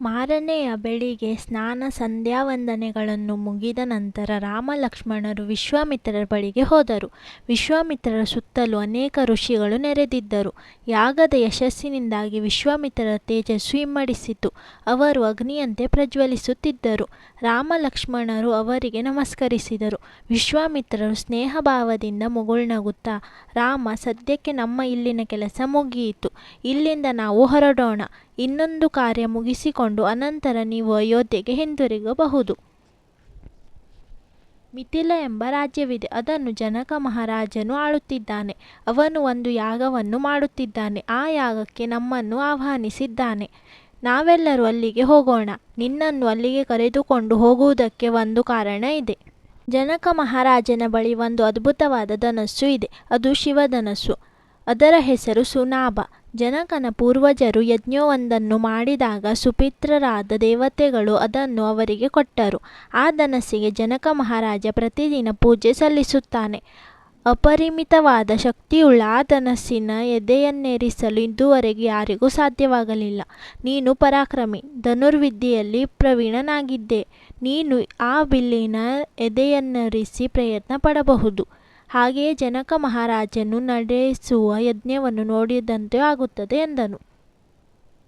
ಮಾರನೆಯ ಬೆಳಿಗ್ಗೆ ಸ್ನಾನ ಸಂಧ್ಯಾವಂದನೆಗಳನ್ನು ಮುಗಿದ ನಂತರ ರಾಮ ಲಕ್ಷ್ಮಣರು ವಿಶ್ವಾಮಿತ್ರರ ಬಳಿಗೆ ಹೋದರು. ವಿಶ್ವಾಮಿತ್ರರ ಸುತ್ತಲೂ ಅನೇಕ ಋಷಿಗಳು ನೆರೆದಿದ್ದರು. ಯಾಗದ ಯಶಸ್ಸಿನಿಂದಾಗಿ ವಿಶ್ವಾಮಿತ್ರರ ತೇಜಸ್ಸು ಇಮ್ಮಡಿಸಿತು. ಅವರು ಅಗ್ನಿಯಂತೆ ಪ್ರಜ್ವಲಿಸುತ್ತಿದ್ದರು. ರಾಮ ಲಕ್ಷ್ಮಣರು ಅವರಿಗೆ ನಮಸ್ಕರಿಸಿದರು. ವಿಶ್ವಾಮಿತ್ರರು ಸ್ನೇಹಭಾವದಿಂದ ಮುಗುಳ್ನಗುತ್ತಾ, ರಾಮ, ಸದ್ಯಕ್ಕೆ ನಮ್ಮ ಇಲ್ಲಿನ ಕೆಲಸ ಮುಗಿಯಿತು. ಇಲ್ಲಿಂದ ನಾವು ಹೊರಡೋಣ. ಇನ್ನೊಂದು ಕಾರ್ಯ ಮುಗಿಸಿಕೊಂಡು ಅನಂತರ ನೀವು ಅಯೋಧ್ಯೆಗೆ ಹಿಂದಿರುಗಬಹುದು. ಮಿಥಿಲ ಎಂಬ ರಾಜ್ಯವಿದೆ. ಅದನ್ನು ಜನಕ ಮಹಾರಾಜನು ಆಳುತ್ತಿದ್ದಾನೆ. ಅವನು ಒಂದು ಯಾಗವನ್ನು ಮಾಡುತ್ತಿದ್ದಾನೆ. ಆ ಯಾಗಕ್ಕೆ ನಮ್ಮನ್ನು ಆಹ್ವಾನಿಸಿದ್ದಾನೆ. ನಾವೆಲ್ಲರೂ ಅಲ್ಲಿಗೆ ಹೋಗೋಣ. ನಿನ್ನನ್ನು ಅಲ್ಲಿಗೆ ಕರೆದುಕೊಂಡು ಹೋಗುವುದಕ್ಕೆ ಒಂದು ಕಾರಣ ಇದೆ. ಜನಕ ಮಹಾರಾಜನ ಬಳಿ ಒಂದು ಅದ್ಭುತವಾದ ಧನಸ್ಸು ಇದೆ. ಅದು ಶಿವಧನಸ್ಸು. ಅದರ ಹೆಸರು ಸುನಾಭ. ಜನಕನ ಪೂರ್ವಜರು ಯಜ್ಞವೊಂದನ್ನು ಮಾಡಿದಾಗ ಸುಪಿತ್ರರಾದ ದೇವತೆಗಳು ಅದನ್ನು ಅವರಿಗೆ ಕೊಟ್ಟರು. ಆ ಧನಸ್ಸಿಗೆ ಜನಕ ಮಹಾರಾಜ ಪ್ರತಿದಿನ ಪೂಜೆ ಸಲ್ಲಿಸುತ್ತಾನೆ. ಅಪರಿಮಿತವಾದ ಶಕ್ತಿಯುಳ್ಳ ಆ ಧನಸ್ಸಿನ ಎದೆಯನ್ನೇರಿಸಲು ಇದುವರೆಗೆ ಯಾರಿಗೂ ಸಾಧ್ಯವಾಗಲಿಲ್ಲ. ನೀನು ಪರಾಕ್ರಮಿ, ಧನುರ್ವಿದ್ಯೆಯಲ್ಲಿ ಪ್ರವೀಣನಾಗಿದ್ದೆ. ನೀನು ಆ ಬಿಲ್ಲಿನ ಎದೆಯನ್ನೇರಿಸಿ ಪ್ರಯತ್ನ ಪಡಬಹುದು. ಹಾಗೆಯೇ ಜನಕ ಮಹಾರಾಜನು ನಡೆಸುವ ಯಜ್ಞವನ್ನು ನೋಡಿದಂತೆ ಆಗುತ್ತದೆ ಎಂದನು.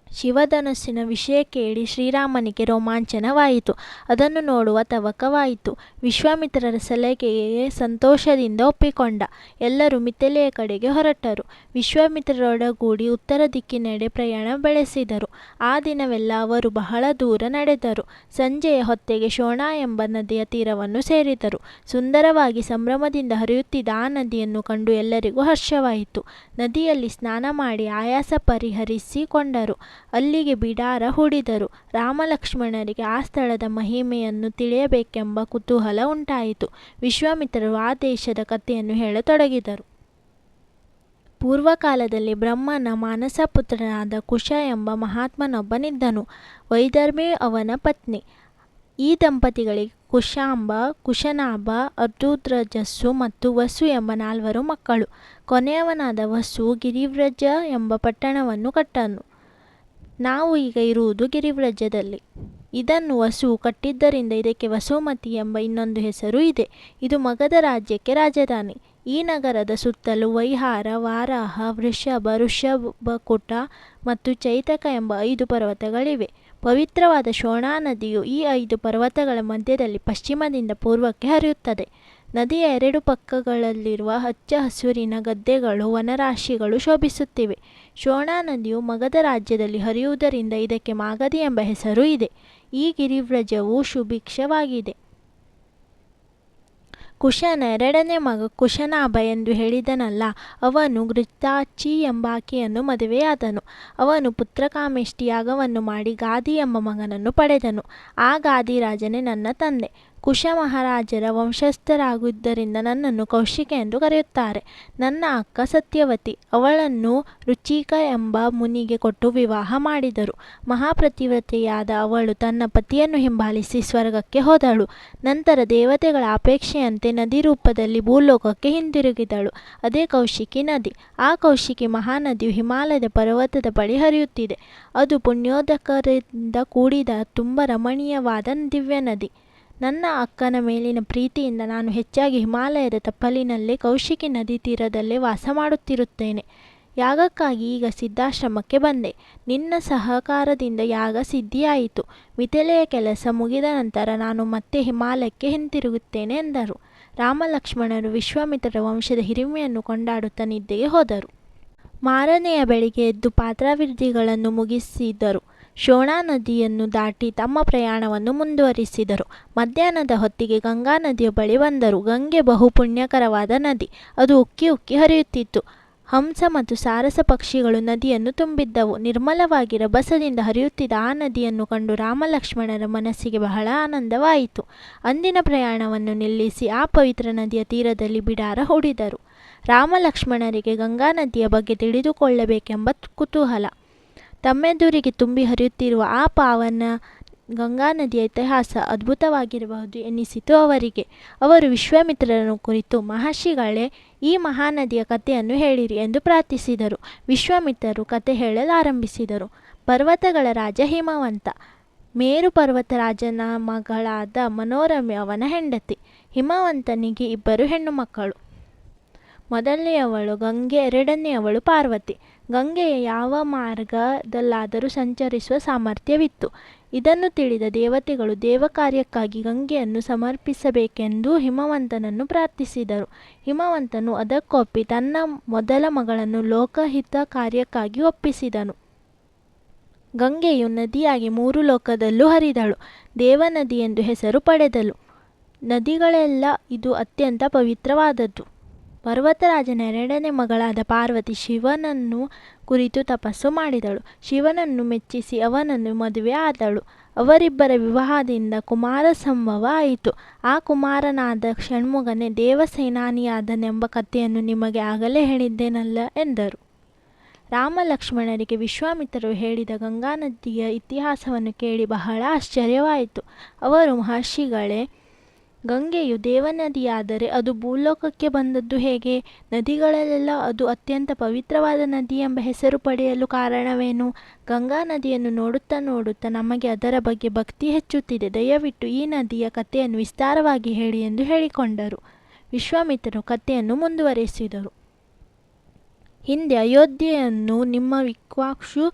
ಶಿವಧನಸ್ಸಿನ ವಿಷಯ ಕೇಳಿ ಶ್ರೀರಾಮನಿಗೆ ರೋಮಾಂಚನವಾಯಿತು. ಅದನ್ನು ನೋಡುವ ತವಕವಾಯಿತು. ವಿಶ್ವಾಮಿತ್ರರ ಸಲಹೆಗೆ ಸಂತೋಷದಿಂದ ಒಪ್ಪಿಕೊಂಡ. ಎಲ್ಲರೂ ಮಿಥಿಲೆಯ ಕಡೆಗೆ ಹೊರಟರು. ವಿಶ್ವಾಮಿತ್ರರೊಡಗೂಡಿ ಉತ್ತರ ದಿಕ್ಕಿನೆಡೆ ಪ್ರಯಾಣ ಬೆಳೆಸಿದರು. ಆ ದಿನವೆಲ್ಲ ಅವರು ಬಹಳ ದೂರ ನಡೆದರು. ಸಂಜೆಯ ಹೊತ್ತಿಗೆ ಶೋಣ ಎಂಬ ನದಿಯ ತೀರವನ್ನು ಸೇರಿದರು. ಸುಂದರವಾಗಿ ಸಂಭ್ರಮದಿಂದ ಹರಿಯುತ್ತಿದ್ದ ಆ ನದಿಯನ್ನು ಕಂಡು ಎಲ್ಲರಿಗೂ ಹರ್ಷವಾಯಿತು. ನದಿಯಲ್ಲಿ ಸ್ನಾನ ಮಾಡಿ ಆಯಾಸ ಪರಿಹರಿಸಿಕೊಂಡರು. ಅಲ್ಲಿಗೆ ಬಿಡಾರ ಹೂಡಿದರು. ರಾಮಲಕ್ಷ್ಮಣರಿಗೆ ಆ ಸ್ಥಳದ ಮಹಿಮೆಯನ್ನು ತಿಳಿಯಬೇಕೆಂಬ ಕುತೂಹಲ ಉಂಟಾಯಿತು. ವಿಶ್ವಾಮಿತ್ರರು ಆ ದೇಶದ ಕಥೆಯನ್ನು ಹೇಳತೊಡಗಿದರು. ಪೂರ್ವಕಾಲದಲ್ಲಿ ಬ್ರಹ್ಮನ ಮಾನಸ ಪುತ್ರನಾದ ಕುಶ ಎಂಬ ಮಹಾತ್ಮನೊಬ್ಬನಿದ್ದನು. ವೈದರ್ಭಿ ಅವನ ಪತ್ನಿ. ಈ ದಂಪತಿಗಳಿಗೆ ಕುಶಾಂಬ, ಕುಶನಾಭ, ಅರ್ಧೂದ್ರಜಸ್ಸು ಮತ್ತು ವಸು ಎಂಬ 4 ಮಕ್ಕಳು. ಕೊನೆಯವನಾದ ವಸು ಗಿರಿವ್ರಜ ಎಂಬ ಪಟ್ಟಣವನ್ನು ಕಟ್ಟನು. ನಾವು ಈಗ ಇರುವುದು ಗಿರಿವ್ರಜದಲ್ಲಿ. ಇದನ್ನು ವಸು ಕಟ್ಟಿದ್ದರಿಂದ ಇದಕ್ಕೆ ವಸುಮತಿ ಎಂಬ ಇನ್ನೊಂದು ಹೆಸರು ಇದೆ. ಇದು ಮಗಧ ರಾಜ್ಯಕ್ಕೆ ರಾಜಧಾನಿ. ಈ ನಗರದ ಸುತ್ತಲೂ ವೈಹಾರ, ವಾರಾಹ, ವೃಷಭ, ಋಷಭಕುಟ ಮತ್ತು ಚೈತಕ ಎಂಬ 5 ಪರ್ವತಗಳಿವೆ. ಪವಿತ್ರವಾದ ಶೋಣಾ ನದಿಯು ಈ 5 ಪರ್ವತಗಳ ಮಧ್ಯದಲ್ಲಿ ಪಶ್ಚಿಮದಿಂದ ಪೂರ್ವಕ್ಕೆ ಹರಿಯುತ್ತದೆ. ನದಿಯ 2 ಪಕ್ಕಗಳಲ್ಲಿರುವ ಹಚ್ಚ ಹಸುರಿನ ಗದ್ದೆಗಳು, ವನರಾಶಿಗಳು ಶೋಭಿಸುತ್ತಿವೆ. ಶೋಣಾ ನದಿಯು ಮಗಧ ರಾಜ್ಯದಲ್ಲಿ ಹರಿಯುವುದರಿಂದ ಇದಕ್ಕೆ ಮಾಗಧಿ ಎಂಬ ಹೆಸರು ಇದೆ. ಈ ಗಿರಿವ್ರಜವು ಸುಭಿಕ್ಷವಾಗಿದೆ. ಕುಶನ 2ನೇ ಮಗ ಕುಶನಾಭ ಎಂದು ಹೇಳಿದನಲ್ಲ, ಅವನು ಘೃತಾಚಿ ಎಂಬಾಕೆಯನ್ನು ಮದುವೆಯಾದನು. ಅವನು ಪುತ್ರಕಾಮೇಷ್ಟಿ ಯಾಗವನ್ನು ಮಾಡಿ ಗಾದಿ ಎಂಬ ಮಗನನ್ನು ಪಡೆದನು. ಆ ಗಾದಿ ರಾಜನೇ ನನ್ನ ತಂದೆ. ಕುಶ ಮಹಾರಾಜರ ವಂಶಸ್ಥರಾಗಿದ್ದರಿಂದ ನನ್ನನ್ನು ಕೌಶಿಕ ಎಂದು ಕರೆಯುತ್ತಾರೆ. ನನ್ನ ಅಕ್ಕ ಸತ್ಯವತಿ. ಅವಳನ್ನು ರುಚಿಕ ಎಂಬ ಮುನಿಗೆ ಕೊಟ್ಟು ವಿವಾಹ ಮಾಡಿದರು. ಮಹಾಪ್ರತಿವ್ರತೆಯಾದ ಅವಳು ತನ್ನ ಪತಿಯನ್ನು ಹಿಂಬಾಲಿಸಿ ಸ್ವರ್ಗಕ್ಕೆ ಹೋದಳು. ನಂತರ ದೇವತೆಗಳ ಅಪೇಕ್ಷೆಯಂತೆ ನದಿ ರೂಪದಲ್ಲಿ ಭೂಲೋಕಕ್ಕೆ ಹಿಂದಿರುಗಿದಳು. ಅದೇ ಕೌಶಿಕಿ ನದಿ. ಆ ಕೌಶಿಕಿ ಮಹಾನದಿಯು ಹಿಮಾಲಯದ ಪರ್ವತದ ಬಳಿ ಹರಿಯುತ್ತಿದೆ. ಅದು ಪುಣ್ಯೋದಕರಿಂದ ಕೂಡಿದ ತುಂಬ ರಮಣೀಯವಾದ ದಿವ್ಯ ನದಿ. ನನ್ನ ಅಕ್ಕನ ಮೇಲಿನ ಪ್ರೀತಿಯಿಂದ ನಾನು ಹೆಚ್ಚಾಗಿ ಹಿಮಾಲಯದ ತಪ್ಪಲಿನಲ್ಲೇ ಕೌಶಿಕಿ ನದಿ ತೀರದಲ್ಲೇ ವಾಸ ಮಾಡುತ್ತಿರುತ್ತೇನೆ. ಯಾಗಕ್ಕಾಗಿ ಈಗ ಸಿದ್ಧಾಶ್ರಮಕ್ಕೆ ಬಂದೆ. ನಿನ್ನ ಸಹಕಾರದಿಂದ ಯಾಗ ಸಿದ್ಧಿಯಾಯಿತು. ಮಿಥಿಲೆಯ ಕೆಲಸ ಮುಗಿದ ನಂತರ ನಾನು ಮತ್ತೆ ಹಿಮಾಲಯಕ್ಕೆ ಹಿಂತಿರುಗುತ್ತೇನೆ ಎಂದರು. ರಾಮ ಲಕ್ಷ್ಮಣರು ವಿಶ್ವಾಮಿತ್ರರ ವಂಶದ ಹಿರಿಮೆಯನ್ನು ಕೊಂಡಾಡುತ್ತಾ ನಿದ್ದೆಗೆ ಹೋದರು. ಮಾರನೆಯ ಬೆಳಿಗ್ಗೆ ಎದ್ದು ಪಾತ್ರಾವಿಧಿಗಳನ್ನು ಮುಗಿಸಿದರು. ಶೋಣಾ ನದಿಯನ್ನು ದಾಟಿ ತಮ್ಮ ಪ್ರಯಾಣವನ್ನು ಮುಂದುವರಿಸಿದರು. ಮಧ್ಯಾಹ್ನದ ಹೊತ್ತಿಗೆ ಗಂಗಾ ನದಿಯ ಬಳಿ ಬಂದರು. ಗಂಗೆ ಬಹು ಪುಣ್ಯಕರವಾದ ನದಿ. ಅದು ಉಕ್ಕಿ ಉಕ್ಕಿ ಹರಿಯುತ್ತಿತ್ತು. ಹಂಸ ಮತ್ತು ಸಾರಸ ಪಕ್ಷಿಗಳು ನದಿಯನ್ನು ತುಂಬಿದ್ದವು. ನಿರ್ಮಲವಾಗಿ ರಭಸದಿಂದ ಹರಿಯುತ್ತಿದ್ದ ಆ ನದಿಯನ್ನು ಕಂಡು ರಾಮ ಲಕ್ಷ್ಮಣರ ಮನಸ್ಸಿಗೆ ಬಹಳ ಆನಂದವಾಯಿತು. ಅಂದಿನ ಪ್ರಯಾಣವನ್ನು ನಿಲ್ಲಿಸಿ ಆ ಪವಿತ್ರ ನದಿಯ ತೀರದಲ್ಲಿ ಬಿಡಾರ ಹೂಡಿದರು. ರಾಮ ಲಕ್ಷ್ಮಣರಿಗೆ ಗಂಗಾ ನದಿಯ ಬಗ್ಗೆ ತಿಳಿದುಕೊಳ್ಳಬೇಕೆಂಬ ಕುತೂಹಲ. ತಮ್ಮೆದುರಿಗೆ ತುಂಬಿ ಹರಿಯುತ್ತಿರುವ ಆ ಪಾವನ ಗಂಗಾ ನದಿಯ ಇತಿಹಾಸ ಅದ್ಭುತವಾಗಿರಬಹುದು ಎನ್ನಿಸಿತು ಅವರಿಗೆ. ಅವರು ವಿಶ್ವಾಮಿತ್ರರನ್ನು ಕುರಿತು, ಮಹರ್ಷಿಗಳೇ, ಈ ಮಹಾನದಿಯ ಕಥೆಯನ್ನು ಹೇಳಿರಿ ಎಂದು ಪ್ರಾರ್ಥಿಸಿದರು. ವಿಶ್ವಾಮಿತ್ರರು ಕಥೆ ಹೇಳಲಾರಂಭಿಸಿದರು. ಪರ್ವತಗಳ ರಾಜ ಹಿಮವಂತ. ಮೇರು ಪರ್ವತರಾಜನ ಮಗಳಾದ ಮನೋರಮೆ ಅವನ ಹೆಂಡತಿ. ಹಿಮವಂತನಿಗೆ 2 ಹೆಣ್ಣು ಮಕ್ಕಳು. ಮೊದಲನೆಯವಳು ಗಂಗೆ, ಎರಡನೆಯವಳು ಪಾರ್ವತಿ. ಗಂಗೆಯ ಯಾವ ಮಾರ್ಗದಲ್ಲಾದರೂ ಸಂಚರಿಸುವ ಸಾಮರ್ಥ್ಯವಿತ್ತು. ಇದನ್ನು ತಿಳಿದ ದೇವತೆಗಳು ದೇವಕಾರ್ಯಕ್ಕಾಗಿ ಗಂಗೆಯನ್ನು ಸಮರ್ಪಿಸಬೇಕೆಂದು ಹಿಮವಂತನನ್ನು ಪ್ರಾರ್ಥಿಸಿದರು. ಹಿಮವಂತನು ಅದಕ್ಕೊಪ್ಪಿ ತನ್ನ ಮೊದಲ ಮಗಳನ್ನು ಲೋಕಹಿತ ಕಾರ್ಯಕ್ಕಾಗಿ ಒಪ್ಪಿಸಿದನು. ಗಂಗೆಯು ನದಿಯಾಗಿ 3 ಲೋಕದಲ್ಲೂ ಹರಿದಳು. ದೇವನದಿ ಎಂದು ಹೆಸರು ಪಡೆದಳು. ನದಿಗಳೆಲ್ಲ ಇದು ಅತ್ಯಂತ ಪವಿತ್ರವಾದದ್ದು. ಪರ್ವತರಾಜನ 2ನೇ ಮಗಳಾದ ಪಾರ್ವತಿ ಶಿವನನ್ನು ಕುರಿತು ತಪಸ್ಸು ಮಾಡಿದಳು. ಶಿವನನ್ನು ಮೆಚ್ಚಿಸಿ ಅವನನ್ನು ಮದುವೆ ಆದಳು. ಅವರಿಬ್ಬರ ವಿವಾಹದಿಂದ ಕುಮಾರ ಸಂಭವ ಆಯಿತು. ಆ ಕುಮಾರನಾದ ಷಣ್ಮುಗನೇ ದೇವಸೇನಾನಿಯಾದನೆಂಬ ಕಥೆಯನ್ನು ನಿಮಗೆ ಆಗಲೇ ಹೇಳಿದ್ದೇನಲ್ಲ ಎಂದರು. ರಾಮ ಲಕ್ಷ್ಮಣರಿಗೆ ವಿಶ್ವಾಮಿತ್ರರು ಹೇಳಿದ ಗಂಗಾ ನದಿಯ ಇತಿಹಾಸವನ್ನು ಕೇಳಿ ಬಹಳ ಆಶ್ಚರ್ಯವಾಯಿತು. ಅವರು, ಮಹರ್ಷಿಗಳೇ, ಗಂಗೆಯು ದೇವನದಿಯಾದರೆ ಅದು ಭೂಲೋಕಕ್ಕೆ ಬಂದದ್ದು ಹೇಗೆ? ನದಿಗಳಲ್ಲೆಲ್ಲ ಅದು ಅತ್ಯಂತ ಪವಿತ್ರವಾದ ನದಿ ಎಂಬ ಹೆಸರು ಪಡೆಯಲು ಕಾರಣವೇನು? ಗಂಗಾ ನದಿಯನ್ನು ನೋಡುತ್ತಾ ನೋಡುತ್ತಾ ನಮಗೆ ಅದರ ಬಗ್ಗೆ ಭಕ್ತಿ ಹೆಚ್ಚುತ್ತಿದೆ. ದಯವಿಟ್ಟು ಈ ನದಿಯ ಕಥೆಯನ್ನು ವಿಸ್ತಾರವಾಗಿ ಹೇಳಿ ಎಂದು ಹೇಳಿಕೊಂಡರು. ವಿಶ್ವಾಮಿತ್ರರು ಕಥೆಯನ್ನು ಮುಂದುವರೆಸಿದರು. ಹಿಂದೆ ಅಯೋಧ್ಯೆಯನ್ನು ನಿಮ್ಮ ಇಕ್ಷ್ವಾಕು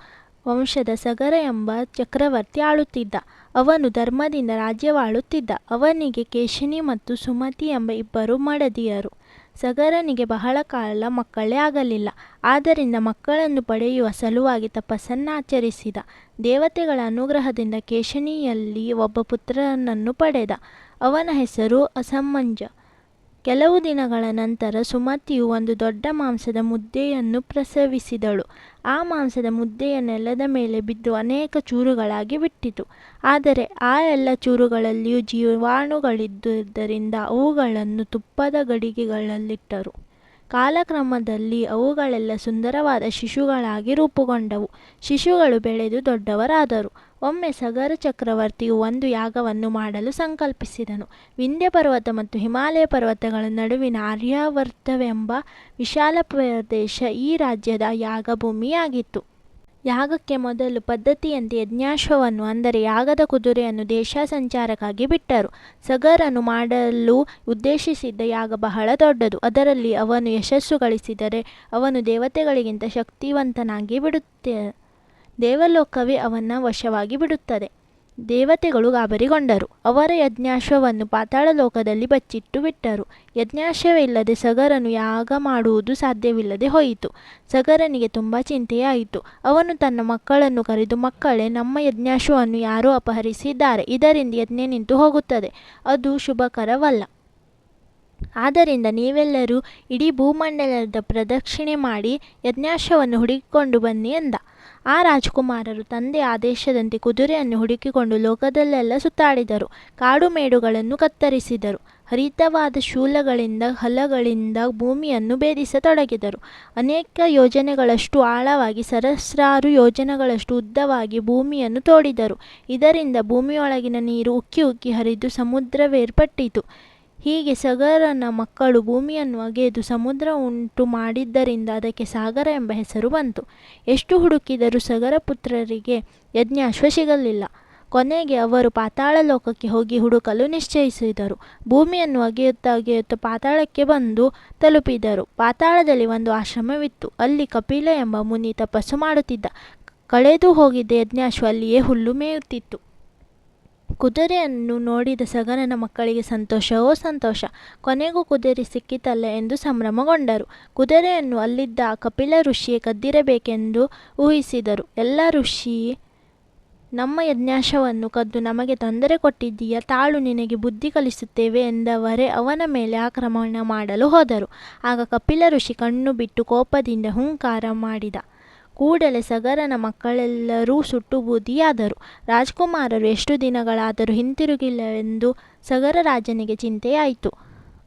ವಂಶದ ಸಗರ ಎಂಬ ಚಕ್ರವರ್ತಿ ಆಳುತ್ತಿದ್ದ. ಅವನು ಧರ್ಮದಿಂದ ರಾಜ್ಯವಾಳುತ್ತಿದ್ದ. ಅವನಿಗೆ ಕೇಶಿನಿ ಮತ್ತು ಸುಮತಿ ಎಂಬ 2 ಮಡದಿಯರು. ಸಗರನಿಗೆ ಬಹಳ ಕಾಲ ಮಕ್ಕಳೇ ಆಗಲಿಲ್ಲ. ಆದ್ದರಿಂದ ಮಕ್ಕಳನ್ನು ಪಡೆಯುವ ಸಲುವಾಗಿ ತಪಸ್ಸನ್ನಾಚರಿಸಿದ. ದೇವತೆಗಳ ಅನುಗ್ರಹದಿಂದ ಕೇಶಿನಿಯಲ್ಲಿ ಒಬ್ಬ ಪುತ್ರನನ್ನು ಪಡೆದ. ಅವನ ಹೆಸರು ಅಸಮಂಜ. ಕೆಲವು ದಿನಗಳ ನಂತರ ಸುಮತಿಯು ಒಂದು ದೊಡ್ಡ ಮಾಂಸದ ಮುದ್ದೆಯನ್ನು ಪ್ರಸವಿಸಿದಳು. ಆ ಮಾಂಸದ ಮುದ್ದೆಯ ನೆಲದ ಮೇಲೆ ಬಿದ್ದು ಅನೇಕ ಚೂರುಗಳಾಗಿ ಬಿಟ್ಟಿತು. ಆದರೆ ಆ ಎಲ್ಲ ಚೂರುಗಳಲ್ಲಿಯೂ ಜೀವಾಣುಗಳಿದ್ದುದರಿಂದ ಅವುಗಳನ್ನು ತುಪ್ಪದ ಗಡಿಗೆಗಳಲ್ಲಿಟ್ಟರು. ಕಾಲಕ್ರಮದಲ್ಲಿ ಅವುಗಳೆಲ್ಲ ಸುಂದರವಾದ ಶಿಶುಗಳಾಗಿ ರೂಪುಗೊಂಡವು. ಶಿಶುಗಳು ಬೆಳೆದು ದೊಡ್ಡವರಾದರು. ಒಮ್ಮೆ ಸಗರ ಚಕ್ರವರ್ತಿಯು ಒಂದು ಯಾಗವನ್ನು ಮಾಡಲು ಸಂಕಲ್ಪಿಸಿದನು. ವಿಂಧ್ಯ ಪರ್ವತ ಮತ್ತು ಹಿಮಾಲಯ ಪರ್ವತಗಳ ನಡುವಿನ ಆರ್ಯಾವರ್ತವೆಂಬ ವಿಶಾಲ ಪ್ರದೇಶ ಈ ರಾಜ್ಯದ ಯಾಗಭೂಮಿಯಾಗಿತ್ತು. ಯಾಗಕ್ಕೆ ಮೊದಲು ಪದ್ಧತಿಯಂತೆ ಯಜ್ಞಾಶ್ವವನ್ನು, ಅಂದರೆ ಯಾಗದ ಕುದುರೆಯನ್ನು ದೇಶ ಸಂಚಾರಕ್ಕಾಗಿ ಬಿಟ್ಟರು. ಸಗರನು ಮಾಡಲು ಉದ್ದೇಶಿಸಿದ್ದ ಯಾಗ ಬಹಳ ದೊಡ್ಡದು. ಅದರಲ್ಲಿ ಅವನು ಯಶಸ್ಸು ಗಳಿಸಿದರೆ ಅವನು ದೇವತೆಗಳಿಗಿಂತ ಶಕ್ತಿವಂತನಾಗಿ ಬಿಡುತ್ತಾನೆ. ದೇವಲೋಕವೇ ಅವನ ವಶವಾಗಿ ಬಿಡುತ್ತದೆ. ದೇವತೆಗಳು ಗಾಬರಿಗೊಂಡರು. ಅವರ ಯಜ್ಞಾಶ್ವವನ್ನು ಪಾತಾಳ ಲೋಕದಲ್ಲಿ ಬಚ್ಚಿಟ್ಟು ಬಿಟ್ಟರು. ಯಜ್ಞಾಶ್ವವಿಲ್ಲದೆ ಸಗರನು ಯಾಗ ಮಾಡುವುದು ಸಾಧ್ಯವಿಲ್ಲದೆ ಹೋಯಿತು. ಸಗರನಿಗೆ ತುಂಬ ಚಿಂತೆಯಾಯಿತು. ಅವನು ತನ್ನ ಮಕ್ಕಳನ್ನು ಕರೆದು, ಮಕ್ಕಳೇ, ನಮ್ಮ ಯಜ್ಞಾಶ್ವವನ್ನು ಯಾರೋ ಅಪಹರಿಸಿದ್ದಾರೆ. ಇದರಿಂದ ಯಜ್ಞ ನಿಂತು ಹೋಗುತ್ತದೆ. ಅದು ಶುಭಕರವಲ್ಲ. ಆದ್ದರಿಂದ ನೀವೆಲ್ಲರೂ ಇಡೀ ಭೂಮಂಡಲದ ಪ್ರದಕ್ಷಿಣೆ ಮಾಡಿ ಯಜ್ಞಾಶ್ವವನ್ನು ಹುಡುಕಿಕೊಂಡು ಬನ್ನಿ ಎಂದ. ಆ ರಾಜಕುಮಾರರು ತಂದೆಯ ಆದೇಶದಂತೆ ಕುದುರೆಯನ್ನು ಹುಡುಕಿಕೊಂಡು ಲೋಕದಲ್ಲೆಲ್ಲ ಸುತ್ತಾಡಿದರು. ಕಾಡು ಮೇಡುಗಳನ್ನು ಕತ್ತರಿಸಿದರು. ಹರಿತವಾದ ಶೂಲಗಳಿಂದ, ಹಲಗಳಿಂದ ಭೂಮಿಯನ್ನು ಭೇದಿಸತೊಡಗಿದರು. ಅನೇಕ ಯೋಜನೆಗಳಷ್ಟು ಆಳವಾಗಿ, ಸಹಸ್ರಾರು ಯೋಜನೆಗಳಷ್ಟು ಉದ್ದವಾಗಿ ಭೂಮಿಯನ್ನು ತೋಡಿದರು. ಇದರಿಂದ ಭೂಮಿಯೊಳಗಿನ ನೀರು ಉಕ್ಕಿ ಉಕ್ಕಿ ಹರಿದು ಸಮುದ್ರವೇರ್ಪಟ್ಟಿತು. ಹೀಗೆ ಸಗರನ ಮಕ್ಕಳು ಭೂಮಿಯನ್ನು ಅಗೆದು ಸಮುದ್ರ ಉಂಟು ಮಾಡಿದ್ದರಿಂದ ಅದಕ್ಕೆ ಸಾಗರ ಎಂಬ ಹೆಸರು ಬಂತು. ಎಷ್ಟು ಹುಡುಕಿದರೂ ಸಗರ ಪುತ್ರರಿಗೆ ಯಜ್ಞಾಶ್ವ ಸಿಗಲಿಲ್ಲ. ಕೊನೆಗೆ ಅವರು ಪಾತಾಳ ಲೋಕಕ್ಕೆ ಹೋಗಿ ಹುಡುಕಲು ನಿಶ್ಚಯಿಸಿದರು. ಭೂಮಿಯನ್ನು ಅಗೆಯುತ್ತಾ ಅಗೆಯುತ್ತಾ ಪಾತಾಳಕ್ಕೆ ಬಂದು ತಲುಪಿದರು. ಪಾತಾಳದಲ್ಲಿ ಒಂದು ಆಶ್ರಮವಿತ್ತು. ಅಲ್ಲಿ ಕಪಿಲ ಎಂಬ ಮುನಿ ತಪಸ್ಸು ಮಾಡುತ್ತಿದ್ದ. ಕಳೆದು ಹೋಗಿದ್ದ ಯಜ್ಞಾಶ್ವ ಅಲ್ಲಿಯೇ ಹುಲ್ಲು ಮೇಯುತ್ತಿತ್ತು. ಕುದುರೆಯನ್ನು ನೋಡಿದ ಸಗರನ ಮಕ್ಕಳಿಗೆ ಸಂತೋಷವೋ ಸಂತೋಷ. ಕೊನೆಗೂ ಕುದುರೆ ಸಿಕ್ಕಿತಲ್ಲ ಎಂದು ಸಂಭ್ರಮಗೊಂಡರು. ಕುದುರೆಯನ್ನು ಅಲ್ಲಿದ್ದ ಕಪಿಲ ಋಷಿಯೇ ಕದ್ದಿರಬೇಕೆಂದು ಊಹಿಸಿದರು. ಎಲ್ಲ ಋಷಿ, ನಮ್ಮ ಯಜ್ಞಾಶ್ವವನ್ನು ಕದ್ದು ನಮಗೆ ತೊಂದರೆ ಕೊಟ್ಟಿದ್ದೀಯ, ತಾಳು, ನಿನಗೆ ಬುದ್ಧಿ ಕಲಿಸುತ್ತೇವೆ ಎಂದವರೇ ಅವನ ಮೇಲೆ ಆಕ್ರಮಣ ಮಾಡಲು ಹೋದರು. ಆಗ ಕಪಿಲ ಋಷಿ ಕಣ್ಣು ಬಿಟ್ಟು ಕೋಪದಿಂದ ಹುಂಕಾರ ಮಾಡಿದ. ಕೂಡಲೇ ಸಗರನ ಮಕ್ಕಳೆಲ್ಲರೂ ಸುಟ್ಟು ಬೂದಿಯಾದರು. ರಾಜಕುಮಾರರು ಎಷ್ಟು ದಿನಗಳಾದರೂ ಹಿಂತಿರುಗಿಲ್ಲವೆಂದು ಸಗರ ರಾಜನಿಗೆ ಚಿಂತೆಯಾಯಿತು.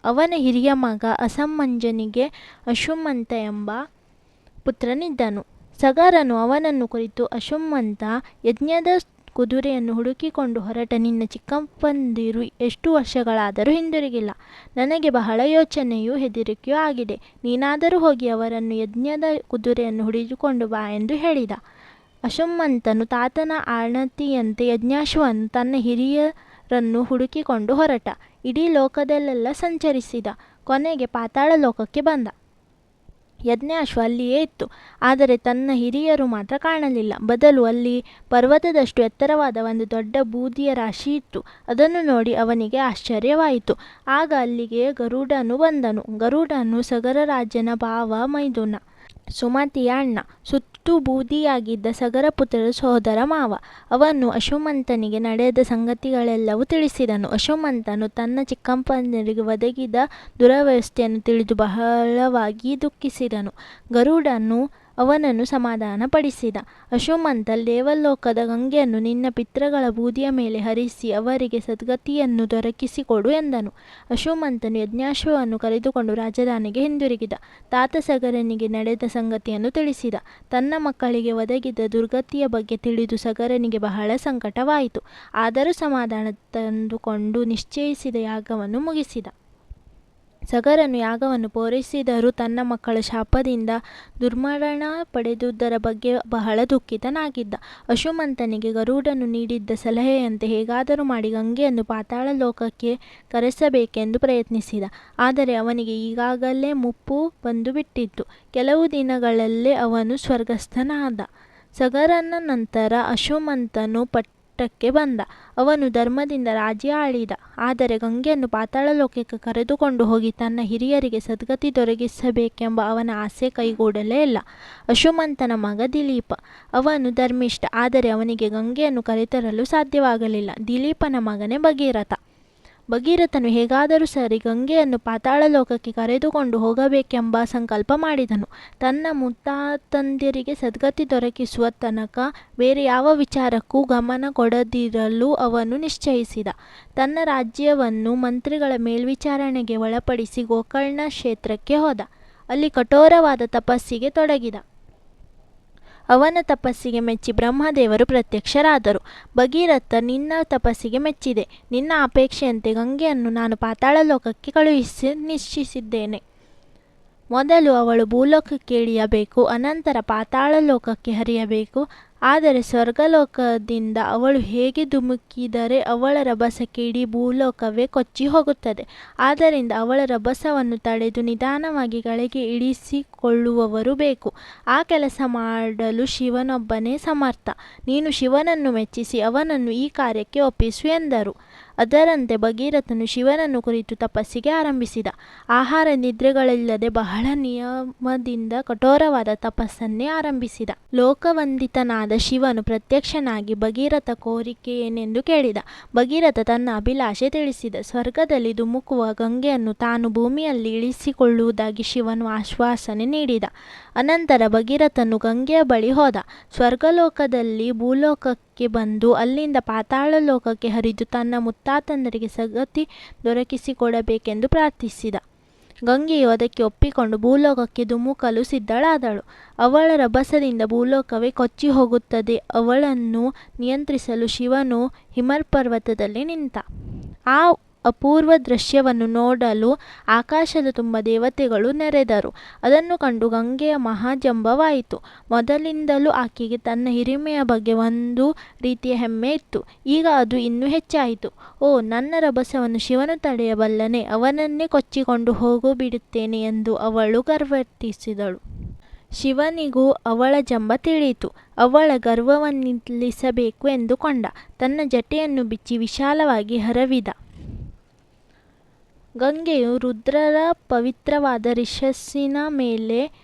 ಅವನ ಹಿರಿಯ ಮಗ ಅಸಮಂಜನಿಗೆ ಅಶುಮಂತ ಎಂಬ ಪುತ್ರನಿದ್ದನು. ಸಗರನು ಅವನನ್ನು ಕುರಿತು, ಅಶುಮಂತ, ಯಜ್ಞದ ಕುದುರೆಯನ್ನು ಹುಡುಕಿಕೊಂಡು ಹೊರಟ ನಿನ್ನ ಚಿಕ್ಕಪ್ಪಂದಿರು ಎಷ್ಟು ವರ್ಷಗಳಾದರೂ ಹಿಂದಿರುಗಿಲ್ಲ. ನನಗೆ ಬಹಳ ಯೋಚನೆಯೂ ಹೆದರಿಕೆಯೂ ಆಗಿದೆ. ನೀನಾದರೂ ಹೋಗಿ ಅವರನ್ನು ಯಜ್ಞದ ಕುದುರೆಯನ್ನು ಹುಡುಕಿಕೊಂಡು ಬಾ ಎಂದು ಹೇಳಿದ. ಅಶುಮಂತನು ತಾತನ ಆಣತಿಯಂತೆ ಯಜ್ಞಾಶ್ವನು ತನ್ನ ಹಿರಿಯರನ್ನು ಹುಡುಕಿಕೊಂಡು ಹೊರಟ. ಇಡೀ ಲೋಕದಲ್ಲೆಲ್ಲ ಸಂಚರಿಸಿದ. ಕೊನೆಗೆ ಪಾತಾಳ ಲೋಕಕ್ಕೆ ಬಂದ. ಯಜ್ಞಾಶ್ವ ಅಲ್ಲಿಯೇ ಇತ್ತು. ಆದರೆ ತನ್ನ ಹಿರಿಯರು ಮಾತ್ರ ಕಾಣಲಿಲ್ಲ. ಬದಲು ಅಲ್ಲಿ ಪರ್ವತದಷ್ಟು ಎತ್ತರವಾದ ಒಂದು ದೊಡ್ಡ ಬೂದಿಯ ರಾಶಿ ಇತ್ತು. ಅದನ್ನು ನೋಡಿ ಅವನಿಗೆ ಆಶ್ಚರ್ಯವಾಯಿತು. ಆಗ ಅಲ್ಲಿಗೆ ಗರುಡನು ಬಂದನು. ಗರುಡನು ಸಗರ ರಾಜನ ಭಾವ ಮೈದುನ, ಸುಮತಿಯ ಅಣ್ಣ. ಸುತ್ತು ಬೂದಿಯಾಗಿದ್ದ ಸಗರ ಪುತ್ರರ ಸಹೋದರ ಮಾವ. ಅವನು ಅಶುಮಂತನಿಗೆ ನಡೆದ ಸಂಗತಿಗಳೆಲ್ಲವೂ ತಿಳಿಸಿದನು. ಅಶುಮಂತನು ತನ್ನ ಚಿಕ್ಕಪ್ಪನಿಗೆ ಒದಗಿದ ದುರವಸ್ಥೆಯನ್ನು ತಿಳಿದು ಬಹಳವಾಗಿ ದುಃಖಿಸಿದನು. ಗರುಡನು ಅವನನ್ನು ಸಮಾಧಾನಪಡಿಸಿದ. ಅಶುಮಂತ, ದೇವಲೋಕದ ಗಂಗೆಯನ್ನು ನಿನ್ನ ಪಿತೃಗಳ ಬೂದಿಯ ಮೇಲೆ ಹರಿಸಿ ಅವರಿಗೆ ಸದ್ಗತಿಯನ್ನು ದೊರಕಿಸಿಕೊಡು ಎಂದನು. ಅಶುಮಂತನು ಯಜ್ಞಾಶ್ವವನ್ನು ಕರೆದುಕೊಂಡು ರಾಜಧಾನಿಗೆ ಹಿಂದಿರುಗಿದ. ತಾತ ಸಗರನಿಗೆ ನಡೆದ ಸಂಗತಿಯನ್ನು ತಿಳಿಸಿದ. ತನ್ನ ಮಕ್ಕಳಿಗೆ ಒದಗಿದ ದುರ್ಗತಿಯ ಬಗ್ಗೆ ತಿಳಿದು ಸಗರನಿಗೆ ಬಹಳ ಸಂಕಟವಾಯಿತು. ಆದರೂ ಸಮಾಧಾನ ತಂದುಕೊಂಡು ನಿಶ್ಚಯಿಸಿದ ಯಾಗವನ್ನು ಮುಗಿಸಿದ. ಸಗರನು ಯಾಗವನ್ನು ಪೂರೈಸಿದರೂ ತನ್ನ ಮಕ್ಕಳ ಶಾಪದಿಂದ ದುರ್ಮರಣ ಪಡೆದುದರ ಬಗ್ಗೆ ಬಹಳ ದುಃಖಿತನಾಗಿದ್ದ. ಅಶುಮಂತನಿಗೆ ಗರುಡನು ನೀಡಿದ್ದ ಸಲಹೆಯಂತೆ ಹೇಗಾದರೂ ಮಾಡಿ ಗಂಗೆಯನ್ನು ಪಾತಾಳ ಲೋಕಕ್ಕೆ ಕರೆಸಬೇಕೆಂದು ಪ್ರಯತ್ನಿಸಿದ. ಆದರೆ ಅವನಿಗೆ ಈಗಾಗಲೇ ಮುಪ್ಪು ಬಂದು ಬಿಟ್ಟಿತ್ತು. ಕೆಲವು ದಿನಗಳಲ್ಲೇ ಅವನು ಸ್ವರ್ಗಸ್ಥನಾದ. ಸಗರನ ನಂತರ ಅಶುಮಂತನು ಪಟ್ಟಕ್ಕೆ ಬಂದ. ಅವನು ಧರ್ಮದಿಂದ ರಾಜ್ಯ ಆಳಿದ. ಆದರೆ ಗಂಗೆಯನ್ನು ಪಾತಾಳ ಲೋಕಕ್ಕೆ ಕರೆದುಕೊಂಡು ಹೋಗಿ ತನ್ನ ಹಿರಿಯರಿಗೆ ಸದ್ಗತಿ ದೊರಕಿಸಬೇಕೆಂಬ ಅವನ ಆಸೆ ಕೈಗೂಡಲೇ ಇಲ್ಲ. ಅಶುಮಂತನ ಮಗ ದಿಲೀಪ. ಅವನು ಧರ್ಮಿಷ್ಠ. ಆದರೆ ಅವನಿಗೆ ಗಂಗೆಯನ್ನು ಕರೆತರಲು ಸಾಧ್ಯವಾಗಲಿಲ್ಲ. ದಿಲೀಪನ ಮಗನೇ ಭಗೀರಥ. ಭಗೀರಥನು ಹೇಗಾದರೂ ಸರಿ ಗಂಗೆಯನ್ನು ಪಾತಾಳ ಲೋಕಕ್ಕೆ ಕರೆದುಕೊಂಡು ಹೋಗಬೇಕೆಂಬ ಸಂಕಲ್ಪ ಮಾಡಿದನು. ತನ್ನ ಮುತ್ತಾತಂದಿರಿಗೆ ಸದ್ಗತಿ ದೊರಕಿಸುವ ತನಕ ಬೇರೆ ಯಾವ ವಿಚಾರಕ್ಕೂ ಗಮನ ಕೊಡದಿರಲು ಅವನು ನಿಶ್ಚಯಿಸಿದ. ತನ್ನ ರಾಜ್ಯವನ್ನು ಮಂತ್ರಿಗಳ ಮೇಲ್ವಿಚಾರಣೆಗೆ ಒಳಪಡಿಸಿ ಗೋಕರ್ಣ ಕ್ಷೇತ್ರಕ್ಕೆ ಹೋದ. ಅಲ್ಲಿ ಕಠೋರವಾದ ತಪಸ್ಸಿಗೆ ತೊಡಗಿದ. ಅವನ ತಪಸ್ಸಿಗೆ ಮೆಚ್ಚಿ ಬ್ರಹ್ಮದೇವರು ಪ್ರತ್ಯಕ್ಷರಾದರು. ಭಗೀರಥ, ನಿನ್ನ ತಪಸ್ಸಿಗೆ ಮೆಚ್ಚಿದೆ. ನಿನ್ನ ಅಪೇಕ್ಷೆಯಂತೆ ಗಂಗೆಯನ್ನು ನಾನು ಪಾತಾಳ ಲೋಕಕ್ಕೆ ಕಳುಹಿಸಿ ನಿಶ್ಚಯಿಸಿದ್ದೇನೆ. ಮೊದಲು ಅವಳು ಭೂಲೋಕಕ್ಕೆ ಇಳಿಯಬೇಕು, ಅನಂತರ ಪಾತಾಳ ಲೋಕಕ್ಕೆ ಹರಿಯಬೇಕು. ಆದರೆ ಸ್ವರ್ಗಲೋಕದಿಂದ ಅವಳು ಹೇಗೆ ಧುಮುಕಿದರೆ ಅವಳ ರಭಸಕ್ಕೆ ಇಡೀ ಭೂಲೋಕವೇ ಕೊಚ್ಚಿ ಹೋಗುತ್ತದೆ. ಆದ್ದರಿಂದ ಅವಳ ರಭಸವನ್ನು ತಡೆದು ನಿಧಾನವಾಗಿ ಕೆಳಗೆ ಇಳಿಸಿಕೊಳ್ಳುವವರು ಬೇಕು. ಆ ಕೆಲಸ ಮಾಡಲು ಶಿವನೊಬ್ಬನೇ ಸಮರ್ಥ. ನೀನು ಶಿವನನ್ನು ಮೆಚ್ಚಿಸಿ ಅವನನ್ನು ಈ ಕಾರ್ಯಕ್ಕೆ ಒಪ್ಪಿಸು ಎಂದರು. ಅದರಂತೆ ಭಗೀರಥನು ಶಿವನನ್ನು ಕುರಿತು ತಪಸ್ಸಿಗೆ ಆರಂಭಿಸಿದ. ಆಹಾರ ನಿದ್ರೆಗಳಿಲ್ಲದೆ ಬಹಳ ನಿಯಮದಿಂದ ಕಠೋರವಾದ ತಪಸ್ಸನ್ನೇ ಆರಂಭಿಸಿದ. ಲೋಕವಂದಿತನಾದ ಶಿವನು ಪ್ರತ್ಯಕ್ಷನಾಗಿ ಭಗೀರಥ ಕೋರಿಕೆ ಏನೆಂದು ಕೇಳಿದ. ಭಗೀರಥ ತನ್ನ ಅಭಿಲಾಷೆ ತಿಳಿಸಿದ. ಸ್ವರ್ಗದಲ್ಲಿ ಧುಮುಕುವ ಗಂಗೆಯನ್ನು ತಾನು ಭೂಮಿಯಲ್ಲಿ ಇಳಿಸಿಕೊಳ್ಳುವುದಾಗಿ ಶಿವನು ಆಶ್ವಾಸನೆ ನೀಡಿದ. ಅನಂತರ ಭಗೀರಥನು ಗಂಗೆಯ ಬಳಿ ಹೋದ. ಸ್ವರ್ಗಲೋಕದಲ್ಲಿ ಭೂಲೋಕಕ್ಕೆ ಬಂದು ಅಲ್ಲಿಂದ ಪಾತಾಳ ಲೋಕಕ್ಕೆ ಹರಿದು ತನ್ನ ಮುತ್ತಾತಂದರಿಗೆ ಸದ್ಗತಿ ದೊರಕಿಸಿಕೊಡಬೇಕೆಂದು ಪ್ರಾರ್ಥಿಸಿದ. ಗಂಗೆಯು ಅದಕ್ಕೆ ಒಪ್ಪಿಕೊಂಡು ಭೂಲೋಕಕ್ಕೆ ಧುಮುಕಲು ಸಿದ್ಧಳಾದಳು. ಅವಳ ರಭಸದಿಂದ ಭೂಲೋಕವೇ ಕೊಚ್ಚಿ ಹೋಗುತ್ತದೆ. ಅವಳನ್ನು ನಿಯಂತ್ರಿಸಲು ಶಿವನು ಹಿಮಪರ್ವತದಲ್ಲಿ ನಿಂತ. ಆ ಅಪೂರ್ವ ದೃಶ್ಯವನ್ನು ನೋಡಲು ಆಕಾಶದ ತುಂಬ ದೇವತೆಗಳು ನೆರೆದರು. ಅದನ್ನು ಕಂಡು ಗಂಗೆಯ ಮಹಾಜಂಬವಾಯಿತು. ಮೊದಲಿಂದಲೂ ಆಕೆಗೆ ತನ್ನ ಹಿರಿಮೆಯ ಬಗ್ಗೆ ಒಂದು ರೀತಿಯ ಹೆಮ್ಮೆ ಇತ್ತು. ಈಗ ಅದು ಇನ್ನೂ ಹೆಚ್ಚಾಯಿತು. ಓ, ನನ್ನ ರಭಸವನ್ನು ಶಿವನು ತಡೆಯಬಲ್ಲನೆ, ಅವನನ್ನೇ ಕೊಚ್ಚಿಕೊಂಡು ಹೋಗಿಬಿಡುತ್ತೇನೆ ಎಂದು ಅವಳು ಗರ್ವರ್ತಿಸಿದಳು. ಶಿವನಿಗೂ ಅವಳ ಜಂಬ ತಿಳಿಯಿತು. ಅವಳ ಗರ್ವವನ್ನಿಲ್ಲಿಸಬೇಕು ಎಂದುಕೊಂಡ. ತನ್ನ ಜಟೆಯನ್ನು ಬಿಚ್ಚಿ ವಿಶಾಲವಾಗಿ ಹರವಿದ. ಗಂಗೆಯು ರುದ್ರರ ಪವಿತ್ರವಾದ ರಿಷಸ್ಸಿನ ಮೇಲೆ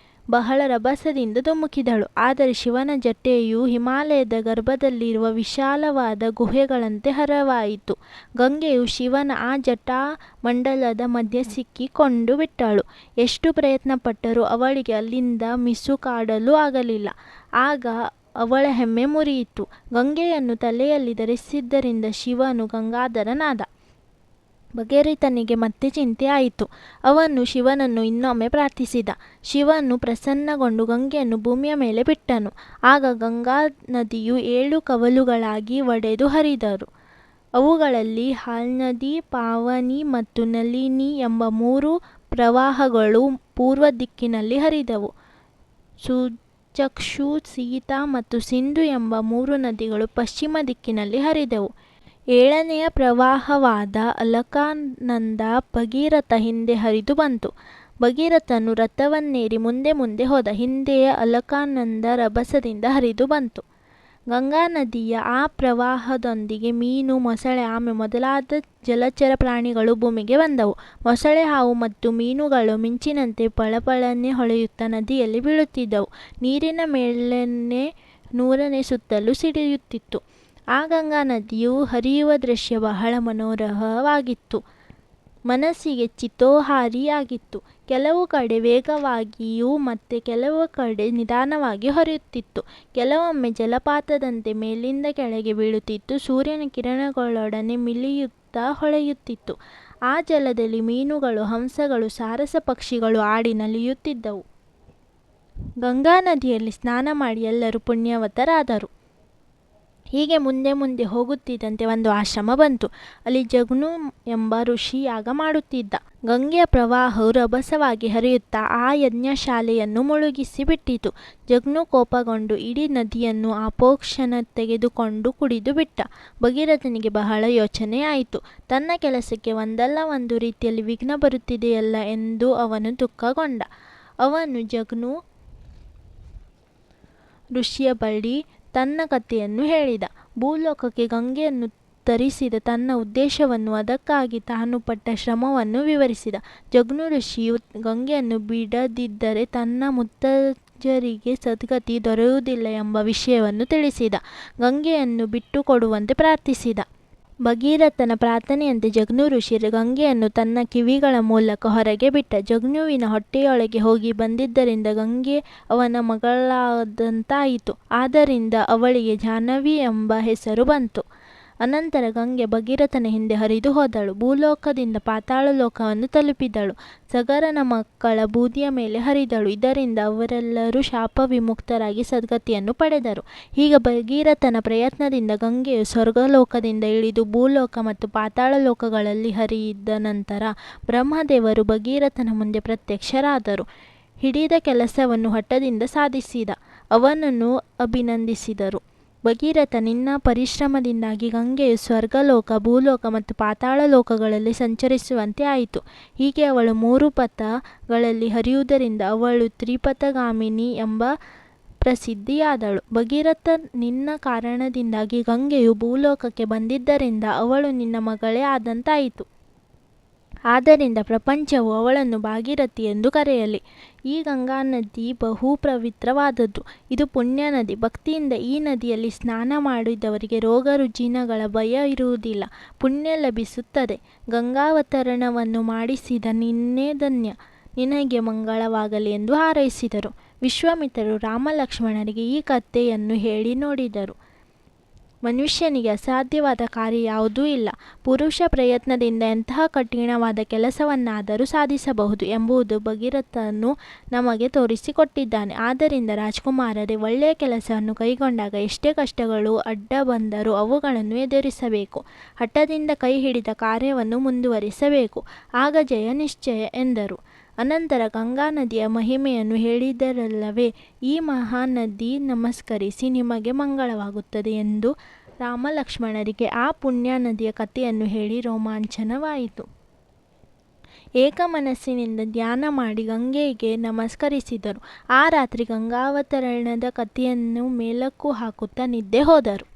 ಬಹಳ ರಭಸದಿಂದ ಧುಮುಕಿದಳು. ಆದರೆ ಶಿವನ ಜಟೆಯು ಹಿಮಾಲಯದ ಗರ್ಭದಲ್ಲಿರುವ ವಿಶಾಲವಾದ ಗುಹೆಗಳಂತೆ ಹರವಾಯಿತು. ಗಂಗೆಯು ಶಿವನ ಆ ಜಟಾಮಂಡಲದ ಮಧ್ಯೆ ಸಿಕ್ಕಿಕೊಂಡು ಬಿಟ್ಟಳು. ಎಷ್ಟು ಪ್ರಯತ್ನಪಟ್ಟರೂ ಅವಳಿಗೆ ಅಲ್ಲಿಂದ ಮಿಸುಕಾಡಲು ಆಗಲಿಲ್ಲ. ಆಗ ಅವಳ ಹೆಮ್ಮೆ ಮುರಿಯಿತು. ಗಂಗೆಯನ್ನು ತಲೆಯಲ್ಲಿ ಧರಿಸಿದ್ದರಿಂದ ಶಿವನು ಗಂಗಾಧರನಾದ. ಭಗೀರಥನಿಗೆ ಮತ್ತೆ ಚಿಂತೆ ಆಯಿತು. ಅವನು ಶಿವನನ್ನು ಇನ್ನೊಮ್ಮೆ ಪ್ರಾರ್ಥಿಸಿದ. ಶಿವನು ಪ್ರಸನ್ನಗೊಂಡು ಗಂಗೆಯನ್ನು ಭೂಮಿಯ ಮೇಲೆ ಬಿಟ್ಟನು. ಆಗ ಗಂಗಾ ನದಿಯು 7 ಕವಲುಗಳಾಗಿ ಒಡೆದು ಹರಿದರು. ಅವುಗಳಲ್ಲಿ ಹಾಲ್ನದಿ, ಪಾವನಿ ಮತ್ತು ನಲಿನಿ ಎಂಬ 3 ಪ್ರವಾಹಗಳು ಪೂರ್ವ ದಿಕ್ಕಿನಲ್ಲಿ ಹರಿದವು. ಚಕ್ಷು, ಸೀತಾ ಮತ್ತು ಸಿಂಧು ಎಂಬ 3 ನದಿಗಳು ಪಶ್ಚಿಮ ದಿಕ್ಕಿನಲ್ಲಿ ಹರಿದವು. 7ನೆಯ ಪ್ರವಾಹವಾದ ಅಲಕಾನಂದ ಭಗೀರಥ ಹಿಂದೆ ಹರಿದು ಬಂತು. ಭಗೀರಥನು ರಥವನ್ನೇರಿ ಮುಂದೆ ಮುಂದೆ ಹೋದ. ಹಿಂದೆಯೇ ಅಲಕಾನಂದ ರಭಸದಿಂದ ಹರಿದು ಬಂತು. ಗಂಗಾ ನದಿಯ ಆ ಪ್ರವಾಹದೊಂದಿಗೆ ಮೀನು, ಮೊಸಳೆ, ಆಮೆ ಮೊದಲಾದ ಜಲಚರ ಪ್ರಾಣಿಗಳು ಭೂಮಿಗೆ ಬಂದವು. ಮೊಸಳೆ, ಹಾವು ಮತ್ತು ಮೀನುಗಳು ಮಿಂಚಿನಂತೆ ಪಳಪಳನೆ ಹೊಳೆಯುತ್ತಾ ನದಿಯಲ್ಲಿ ಬೀಳುತ್ತಿದ್ದವು. ನೀರಿನ ಮೇಲನೆ 100ನೇ ಸುತ್ತಲೂ ಸಿಡಿಯುತ್ತಿತ್ತು. ಆ ಗಂಗಾ ನದಿಯು ಹರಿಯುವ ದೃಶ್ಯ ಬಹಳ ಮನೋಹರವಾಗಿತ್ತು. ಮನಸ್ಸಿಗೆ ಚಿತ್ತೋಹಾರಿಯಾಗಿತ್ತು. ಕೆಲವು ಕಡೆ ವೇಗವಾಗಿಯೂ ಮತ್ತೆ ಕೆಲವು ಕಡೆ ನಿಧಾನವಾಗಿ ಹರಿಯುತ್ತಿತ್ತು. ಕೆಲವೊಮ್ಮೆ ಜಲಪಾತದಂತೆ ಮೇಲಿಂದ ಕೆಳಗೆ ಬೀಳುತ್ತಿತ್ತು. ಸೂರ್ಯನ ಕಿರಣಗಳೊಡನೆ ಮಿಳಿಯುತ್ತಾ ಹೊಳೆಯುತ್ತಿತ್ತು. ಆ ಜಲದಲ್ಲಿ ಮೀನುಗಳು, ಹಂಸಗಳು, ಸಾರಸ ಪಕ್ಷಿಗಳು ಆಡಿ ನಲಿಯುತ್ತಿದ್ದವು. ಗಂಗಾ ನದಿಯಲ್ಲಿ ಸ್ನಾನ ಮಾಡಿ ಎಲ್ಲರೂ ಪುಣ್ಯವಂತರಾದರು. ಹೀಗೆ ಮುಂದೆ ಮುಂದೆ ಹೋಗುತ್ತಿದ್ದಂತೆ ಒಂದು ಆಶ್ರಮ ಬಂತು. ಅಲ್ಲಿ ಜಗ್ನು ಎಂಬ ಋಷಿ ಯಾಗ ಮಾಡುತ್ತಿದ್ದ. ಗಂಗೆಯ ಪ್ರವಾಹವು ರಭಸವಾಗಿ ಹರಿಯುತ್ತಾ ಆ ಯಜ್ಞಶಾಲೆಯನ್ನು ಮುಳುಗಿಸಿ ಬಿಟ್ಟಿತು. ಜಗ್ನು ಕೋಪಗೊಂಡು ಇಡೀ ನದಿಯನ್ನು ಆಪೋಕ್ಷಣ ತೆಗೆದುಕೊಂಡು ಕುಡಿದು ಬಿಟ್ಟ. ಭಗೀರಥನಿಗೆ ಬಹಳ ಯೋಚನೆಯಾಯಿತು. ತನ್ನ ಕೆಲಸಕ್ಕೆ ಒಂದಲ್ಲ ಒಂದು ರೀತಿಯಲ್ಲಿ ವಿಘ್ನ ಬರುತ್ತಿದೆಯಲ್ಲ ಎಂದು ಅವನು ದುಃಖಗೊಂಡ. ಅವನು ಜಗ್ನು ಋಷಿಯ ಬಳಿ ತನ್ನ ಕಥೆಯನ್ನು ಹೇಳಿದ. ಭೂಲೋಕಕ್ಕೆ ಗಂಗೆಯನ್ನು ತರಿಸಿದ ತನ್ನ ಉದ್ದೇಶವನ್ನು, ಅದಕ್ಕಾಗಿ ತಾನು ಪಟ್ಟ ಶ್ರಮವನ್ನು ವಿವರಿಸಿದ. ಜಗ್ನು ಋಷಿಯು ಗಂಗೆಯನ್ನು ಬಿಡದಿದ್ದರೆ ತನ್ನ ಮುತ್ತಜ್ಜರಿಗೆ ಸದ್ಗತಿ ದೊರೆಯುವುದಿಲ್ಲ ಎಂಬ ವಿಷಯವನ್ನು ತಿಳಿಸಿದ. ಗಂಗೆಯನ್ನು ಬಿಟ್ಟುಕೊಡುವಂತೆ ಪ್ರಾರ್ಥಿಸಿದ. ಭಗೀರಥನ ಪ್ರಾರ್ಥನೆಯಂತೆ ಜಗ್ನು ಋಷಿ ಗಂಗೆಯನ್ನು ತನ್ನ ಕಿವಿಗಳ ಮೂಲಕ ಹೊರಗೆ ಬಿಟ್ಟ. ಜಗ್ನುವಿನ ಹೊಟ್ಟೆಯೊಳಗೆ ಹೋಗಿ ಬಂದಿದ್ದರಿಂದ ಗಂಗೆ ಅವನ ಮಗಳಾದಂತಾಯಿತು. ಆದ್ದರಿಂದ ಅವಳಿಗೆ ಜಾಹ್ನವಿ ಎಂಬ ಹೆಸರು ಬಂತು. ಅನಂತರ ಗಂಗೆ ಭಗೀರಥನ ಹಿಂದೆ ಹರಿದು ಹೋದಳು. ಭೂಲೋಕದಿಂದ ಪಾತಾಳ ಲೋಕವನ್ನು ತಲುಪಿದಳು. ಸಗರನ ಮಕ್ಕಳ ಬೂದಿಯ ಮೇಲೆ ಹರಿದಳು. ಇದರಿಂದ ಅವರೆಲ್ಲರೂ ಶಾಪ ವಿಮುಕ್ತರಾಗಿ ಸದ್ಗತಿಯನ್ನು ಪಡೆದರು. ಹೀಗೆ ಭಗೀರಥನ ಪ್ರಯತ್ನದಿಂದ ಗಂಗೆಯು ಸ್ವರ್ಗಲೋಕದಿಂದ ಇಳಿದು ಭೂಲೋಕ ಮತ್ತು ಪಾತಾಳ ಲೋಕಗಳಲ್ಲಿ ಹರಿದ ನಂತರ ಬ್ರಹ್ಮದೇವರು ಭಗೀರಥನ ಮುಂದೆ ಪ್ರತ್ಯಕ್ಷರಾದರು. ಹಿಡಿದ ಕೆಲಸವನ್ನು ಹಠದಿಂದ ಸಾಧಿಸಿದ. ಅವನನ್ನು ಅಭಿನಂದಿಸಿದರು. ಭಗೀರಥ, ನಿನ್ನ ಪರಿಶ್ರಮದಿಂದಾಗಿ ಗಂಗೆಯು ಸ್ವರ್ಗಲೋಕ, ಭೂಲೋಕ ಮತ್ತು ಪಾತಾಳ ಲೋಕಗಳಲ್ಲಿ ಸಂಚರಿಸುವಂತೆ ಆಯಿತು. ಹೀಗೆ ಅವಳು 3 ಪಥಗಳಲ್ಲಿ ಹರಿಯುವುದರಿಂದ ಅವಳು ತ್ರಿಪಥಗಾಮಿನಿ ಎಂಬ ಪ್ರಸಿದ್ಧಿಯಾದಳು. ಭಗೀರಥ, ನಿನ್ನ ಕಾರಣದಿಂದಾಗಿ ಗಂಗೆಯು ಭೂಲೋಕಕ್ಕೆ ಬಂದಿದ್ದರಿಂದ ಅವಳು ನಿನ್ನ ಮಗಳೇ ಆದಂತಾಯಿತು. ಆದ್ದರಿಂದ ಪ್ರಪಂಚವು ಅವಳನ್ನು ಭಾಗೀರಥಿ ಎಂದು ಕರೆಯಲಿ. ಈ ಗಂಗಾ ನದಿ ಬಹು ಪವಿತ್ರವಾದದ್ದು. ಇದು ಪುಣ್ಯ ನದಿ. ಭಕ್ತಿಯಿಂದ ಈ ನದಿಯಲ್ಲಿ ಸ್ನಾನ ಮಾಡಿದವರಿಗೆ ರೋಗ ರುಜಿನಗಳ ಭಯ ಇರುವುದಿಲ್ಲ, ಪುಣ್ಯ ಲಭಿಸುತ್ತದೆ. ಗಂಗಾವತರಣವನ್ನು ಮಾಡಿಸಿದ ನಿನ್ನೆ ಧನ್ಯ, ನಿನಗೆ ಮಂಗಳವಾಗಲಿ ಎಂದು ಹಾರೈಸಿದರು. ವಿಶ್ವಾಮಿತ್ರರು ರಾಮ ಲಕ್ಷ್ಮಣರಿಗೆ ಈ ಕಥೆಯನ್ನು ಹೇಳಿ ನೋಡಿದರು. ಮನುಷ್ಯನಿಗೆ ಅಸಾಧ್ಯವಾದ ಕಾರ್ಯ ಯಾವುದೂ ಇಲ್ಲ. ಪುರುಷ ಪ್ರಯತ್ನದಿಂದ ಎಂತಹ ಕಠಿಣವಾದ ಕೆಲಸವನ್ನಾದರೂ ಸಾಧಿಸಬಹುದು ಎಂಬುದು ಭಗೀರಥನು ನಮಗೆ ತೋರಿಸಿಕೊಟ್ಟಿದ್ದಾನೆ. ಆದ್ದರಿಂದ ರಾಜಕುಮಾರರೇ, ಒಳ್ಳೆಯ ಕೆಲಸವನ್ನು ಕೈಗೊಂಡಾಗ ಎಷ್ಟೇ ಕಷ್ಟಗಳು ಅಡ್ಡ ಬಂದರೂ ಅವುಗಳನ್ನು ಎದುರಿಸಬೇಕು. ಹಠದಿಂದ ಕೈ ಹಿಡಿದ ಕಾರ್ಯವನ್ನು ಮುಂದುವರಿಸಬೇಕು. ಆಗ ಜಯ ನಿಶ್ಚಯ ಎಂದರು. ಅನಂತರ ಗಂಗಾ ನದಿಯ ಮಹಿಮೆಯನ್ನು ಹೇಳಿದರಲ್ಲವೇ, ಈ ಮಹಾನದಿ ನಮಸ್ಕರಿಸಿ ನಿಮಗೆ ಮಂಗಳವಾಗುತ್ತದೆ ಎಂದು ರಾಮ ಲಕ್ಷ್ಮಣರಿಗೆ ಆ ಪುಣ್ಯ ನದಿಯ ಕಥೆಯನ್ನು ಹೇಳಿ ರೋಮಾಂಚನವಾಯಿತು. ಏಕಮನಸ್ಸಿನಿಂದ ಧ್ಯಾನ ಮಾಡಿ ಗಂಗೆಗೆ ನಮಸ್ಕರಿಸಿದರು. ಆ ರಾತ್ರಿ ಗಂಗಾವತರಣದ ಕಥೆಯನ್ನು ಮೇಲಕ್ಕೂ ಹಾಕುತ್ತಾ ನಿದ್ದೆ ಹೋದರು.